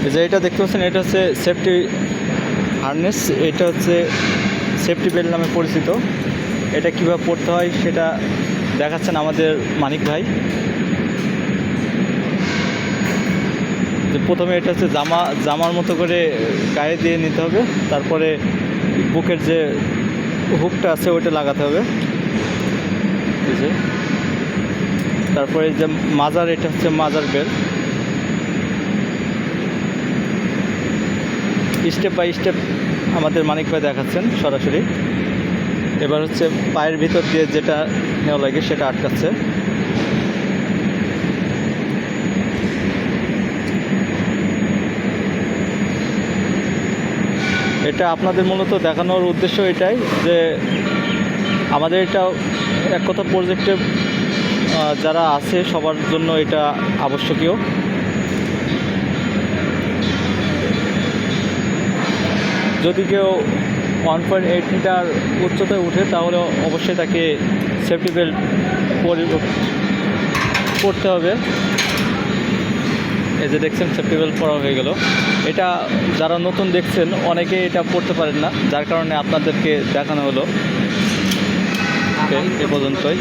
এই যে এটা দেখতে পাচ্ছেন, এটা হচ্ছে সেফটি হারনেস, এটা হচ্ছে সেফটি বেল্ট নামে পরিচিত। এটা কীভাবে পড়তে হয় সেটা দেখাচ্ছেন আমাদের মানিক ভাই। যে প্রথমে এটা হচ্ছে জামার মতো করে গায়ে দিয়ে নিতে হবে, তারপরে বুকের যে হুকটা আছে ওইটা লাগাতে হবে। এই যে তারপরে যে মাজার, এটা হচ্ছে মাজার বেল্ট। স্টেপ বাই স্টেপ আমাদের মানিক ভাই দেখাচ্ছেন সরাসরি। এবার হচ্ছে পায়ের ভিতর দিয়ে যেটা নেওয়া লাগে সেটা আটকাচ্ছে। এটা আপনাদের মূলত দেখানোর উদ্দেশ্য এটাই যে আমাদের এটা এক কথা প্রজেক্টে যারা আছে সবার জন্য এটা আবশ্যকীয়। যদি কেউ 1.8 মিটার উচ্চতায় উঠে তাহলে অবশ্যই তাকে সেফটি বেল্ট পরতে হবে। এই যে দেখছেন সেফটি বেল্ট পরা হয়ে গেল। এটা যারা নতুন দেখছেন অনেকে এটা পড়তে পারেন না, যার কারণে আপনাদেরকে দেখানো হলো। এ পর্যন্তই।